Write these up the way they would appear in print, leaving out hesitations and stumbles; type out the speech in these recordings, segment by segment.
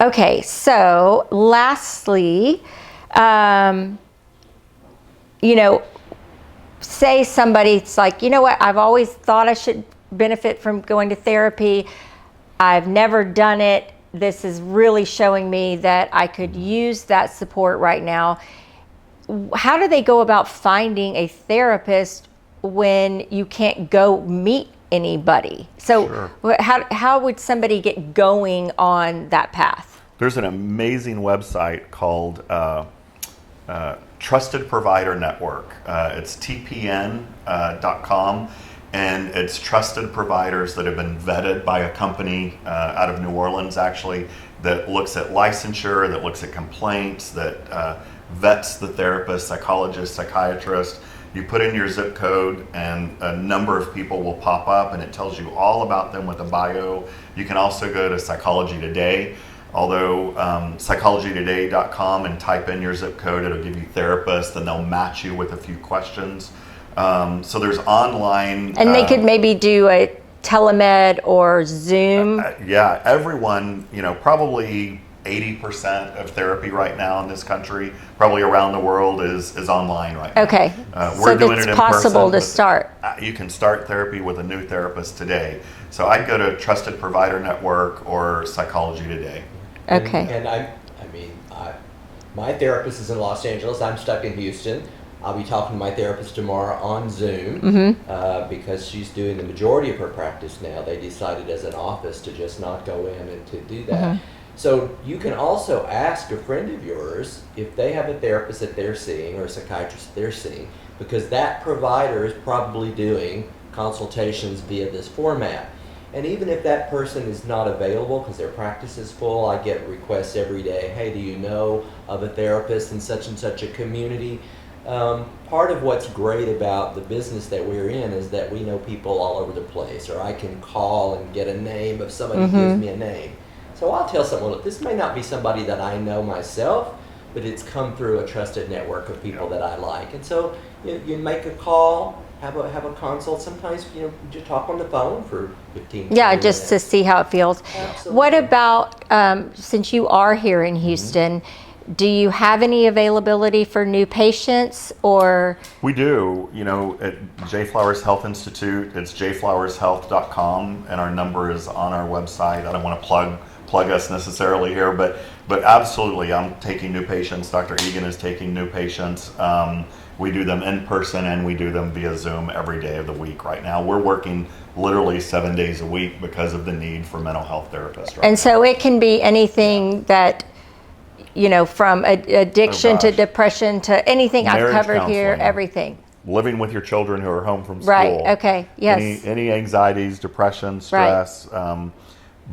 Okay, so lastly, say somebody's like, you know what, I've always thought I should benefit from going to therapy. I've never done it. This is really showing me that I could use that support right now. How do they go about finding a therapist when you can't go meet anybody? So Sure. how would somebody get going on that path? There's an amazing website called Trusted Provider Network. It's tpn.com, and it's trusted providers that have been vetted by a company out of New Orleans, actually, that looks at licensure, that looks at complaints, that vets the therapist, psychologist, psychiatrist. You put in your zip code and a number of people will pop up, and it tells you all about them with a bio. You can also go to Psychology Today. Although psychologytoday.com, and type in your zip code, it'll give you therapists, and they'll match you with a few questions. So there's online. And they could maybe do a telemed or Zoom. Yeah, everyone, probably 80% of therapy right now in this country, probably around the world, is online right now. Okay, We're doing it in it's possible person, to start. You can start therapy with a new therapist today. So I'd go to Trusted Provider Network or Psychology Today. Okay. And my therapist is in Los Angeles. I'm stuck in Houston. I'll be talking to my therapist tomorrow on Zoom because she's doing the majority of her practice now. They decided as an office to just not go in and to do that. So you can also ask a friend of yours if they have a therapist that they're seeing or a psychiatrist they're seeing, because that provider is probably doing consultations via this format. And even if that person is not available because their practice is full, I get requests every day, hey, do you know of a therapist in such and such a community? Part of what's great about the business that we're in is that we know people all over the place, or I can call and get a name if somebody gives me a name. So I'll tell someone, look, this may not be somebody that I know myself, but it's come through a trusted network of people that I like. And so you make a call, have a consult. Sometimes just talk on the phone for 15 Yeah, 20 just to minutes. see how it feels. Absolutely. What about, since you are here in Houston, do you have any availability for new patients, or? We do, at J Flowers Health Institute, it's jflowershealth.com, and our number is on our website. I don't want to plug us necessarily here, but absolutely, I'm taking new patients. Dr. Eagan is taking new patients. We do them in person and we do them via Zoom every day of the week right now. We're working literally 7 days a week because of the need for mental health therapists right And now. so it can be anything that, from addiction to depression to anything I've Marriage covered here, counseling. everything. Living with your children who are home from school. Right, okay, yes. Any anxieties, depression, stress,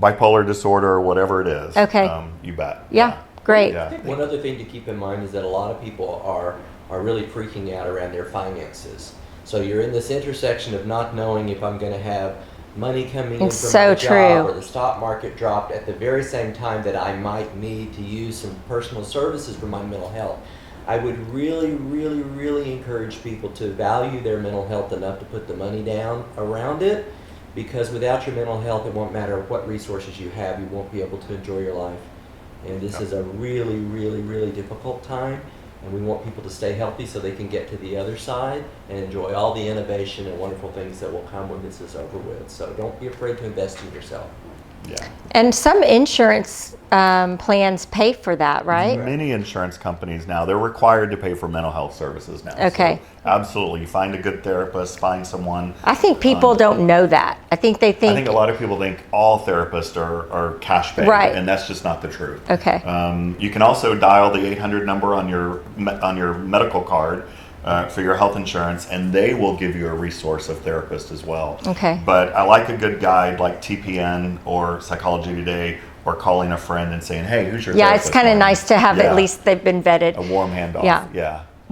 bipolar disorder, whatever it is. Okay. You bet. Yeah, great. Yeah. I think one other thing to keep in mind is that a lot of people are really freaking out around their finances. So you're in this intersection of not knowing if I'm going to have money coming in It's from so my true. job, or the stock market dropped at the very same time that I might need to use some personal services for my mental health. I would really, really, really encourage people to value their mental health enough to put the money down around it, because without your mental health, it won't matter what resources you have, you won't be able to enjoy your life. And this is a really, really, really difficult time, and we want people to stay healthy so they can get to the other side and enjoy all the innovation and wonderful things that will come when this is over with. So don't be afraid to invest in yourself. Yeah. And some insurance plans pay for that, right? Many insurance companies now, they're required to pay for mental health services now. Okay. So absolutely. Find a good therapist, find someone. I think people don't know that. I think they think. I think a lot of people think all therapists are cash paid, Right. and that's just not the truth. Okay. You can also dial the 800 number on your medical card for your health insurance, and they will give you a resource of therapist as well. Okay. But I like a good guide like TPN or Psychology Today, or calling a friend and saying, hey, who's your Yeah, therapist? it's kind of Marnie? nice to have Yeah. at least they've been vetted. A warm handoff. Yeah. Yeah.